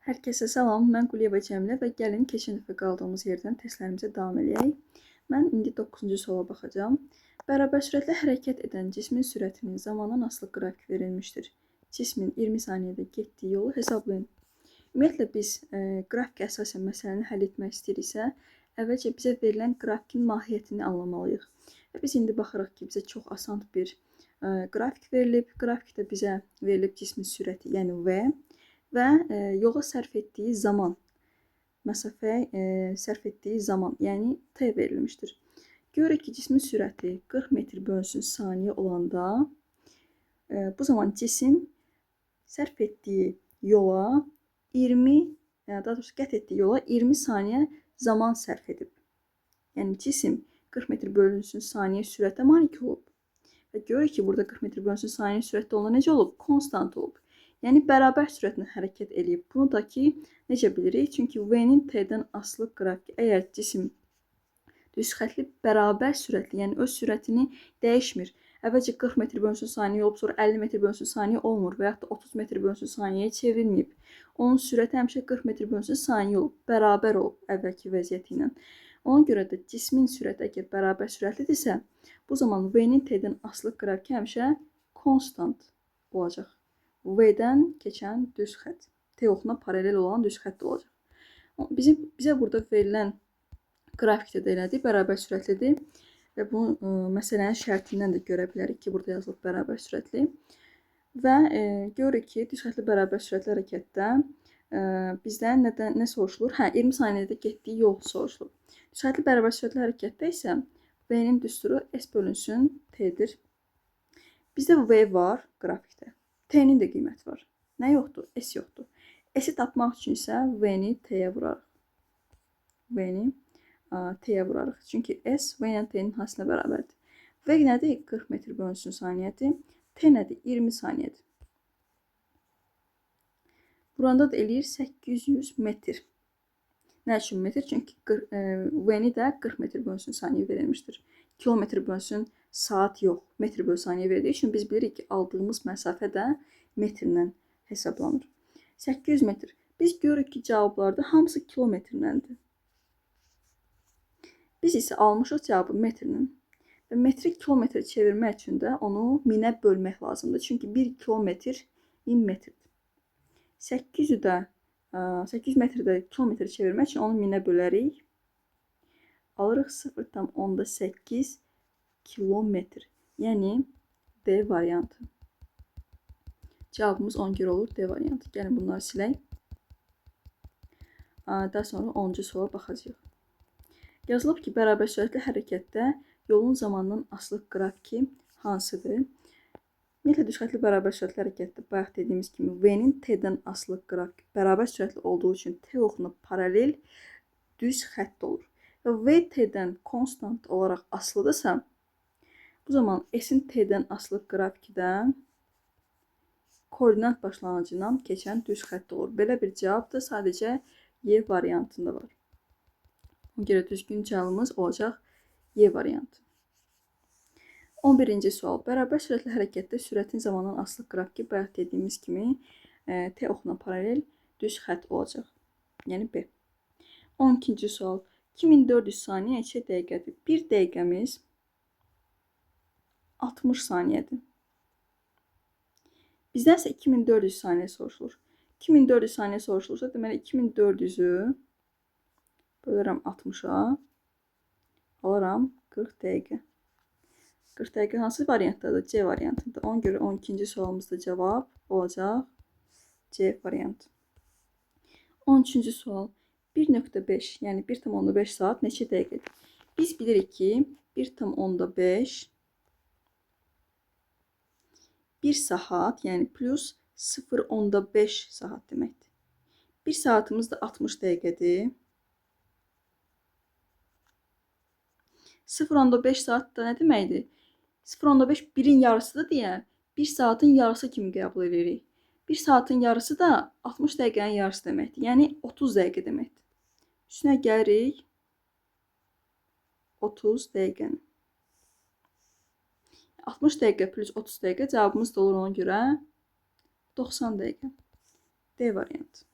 Hər kəsə salam, mən Quliyeva Cəmilə və gəlin keçən dəfə qaldığımız yerdən testlərimizə davam edək. Mən indi 9-cu suala baxacağam. Bərabər sürətlə hərəkət edən cismin sürətinin zamandan asılı qrafik verilmişdir. Cismin 20 saniyədə getdiyi yolu hesablayın. Ümumiyyətlə biz qrafik əsasən məsələni həll etmək istəyiriksə, əvvəlcə bizə verilən qrafikin mahiyyətini anlamalıyıq. Və biz indi baxırıq ki, bizə çox asan bir qrafik verilib. Qrafikdə bizə verilib cismin sürəti, yəni V və yola sərf etdiyi zaman, məsafəyə sərf etdiyi zaman, yəni T verilmişdir. Görürük ki, cismin sürəti 40 metr bölünsün saniyə olanda, bu zaman cisim sərf etdiyi yola 20, daha doğrusu qət etdiyi yola 20 saniyə zaman sərf edib. Yəni cisim 40 metr bölünsün saniyə sürətə malik olub. Və görürük ki, burada 40 metr bölünsün saniyə sürətdə olan necə olub? Konstant olub. Yəni, bərabər sürətlə hərəkət edib. Bunu da ki, necə bilirik? Çünki V-nin T-dən asılı qrafiki, əgər cisim düz xətli bərabər sürətli, yəni öz sürətini dəyişmir. Əvvəlcə 40 metr bölünsün saniyə olub, sonra 50 metr bölünsün saniyə olmur və yaxud da 30 metr bölünsün saniyəyə çevrilməyib. Onun sürəti həmişə 40 metr bölünsün saniyə olub, bərabər olub əvvəlki vəziyyəti ilə. Ona görə də cismin sürəti əgər bərabər sürətlidirsə, bu zaman V-nin T-dən asılı qrafiki həmişə konstant olacaq. V-dən keçən düz xətt. T oxuna paralel olan düz xətt olacaq. Bizə burada verilən qrafikdə də elədir, bərabər sürətlidir. Və bunu məsələnin şərtindən də görə bilərik ki, burada yazılıb bərabər sürətli. Və görürük ki, düz xəttli bərabər sürətli hərəkətdə bizdən nə soruşulur? 20 saniyədə getdiyi yol soruşulur. Düz xəttli bərabər sürətli hərəkətdə isə V-nin düsturu S bölünsün T-dir. Bizdə V var qrafikdə. T-nin də qiyməti var. Nə yoxdur? S yoxdur. S-i tapmaq üçün isə V-ni T-yə vurarıq. V-ni T-yə vurarıq. Çünki S V ilə T-nin hasilinə bərabərdir. V nədir? 40 metr bölünsün saniyədir. T nədir? 20 saniyədir. Buranda da eləyir 800 metr. Nə üçün metr? Çünki V-ni də 40 metr bölünsün saniyə verilmişdir. Kilometr bölünsün saat yox, metr bölü saniyə verdiyi üçün biz bilirik ki, aldığımız məsafə də metrlə hesablanır. 800 metr. Biz görürük ki, cavablarda hamısı kilometrləndir. Biz isə almışıq cavabı metrlə. Və metri kilometrə çevirmək üçün də onu minə bölmək lazımdır. Çünki 1 kilometr 1000 metrdir. 800 metrdə kilometrə çevirmək üçün onu minə bölərik. Alırıq 0,8 kilometr. Yəni D variantı. Cavabımız 11 olur, D variantı. Gəlin bunları silək. Daha sonra 10-cu suala baxacağıq. Yazılıb ki, bərabər sürətli hərəkətdə yolun zamandan asılı qrafiki hansıdır? Ümumiyyətlə, düz xəttli bərabər sürətli hərəkətdə bayaq dediyimiz kimi V-nin T-dən asılı qrafiki bərabər sürətli olduğu üçün T oxuna paralel düz xətt olur. Və V T-dən konstant olaraq asılıdırsa, bu zaman S-in T-dən asılı qrafiki də koordinat başlanğıcından keçən düz xətt olur. Belə bir cavab da sadəcə Y variantında var. Ona görə düzgün cavabımız olacaq Y variantı. 11-ci sual. Bərabər sürətli hərəkətdə sürətin zamandan asılı qrafiki bayaq dediyimiz kimi T oxuna paralel düz xətt olacaq. Yəni B. 12-ci sual. 2400 saniyə neçə dəqiqədir? 1 dəqiqəmiz 60 saniyədir. Bizdən isə 2400 saniyə soruşulur. 2400 saniyə soruşulursa, deməli 2400-ü bölürəm 60-a, alıram 40 dəqiqə. 40 dəqiqə hansı variantdadır? C variantında. Ona görə 12-ci sualımızda cavab olacaq C variantı. 13-cü sual. 1,5, yəni 1,5 saat neçə dəqiqədir? Biz bilirik ki, 1,5 1 saat, yəni plus 0,5 saat deməkdir. 1 saatımız da 60 dəqiqədir. 0,5 saat da nə deməkdir? 0,5 1-in yarısıdır deyə 1 saatın yarısı kimi qəbul edirik. 1 saatın yarısı da 60 dəqiqənin yarısı deməkdir. Yəni 30 dəqiqə deməkdir. Üstünə gəlirik 30 dəqiqəni. 60 dəqiqə plus 30 dəqiqə cavabımız da olur ona görə 90 dəqiqə. D variantı.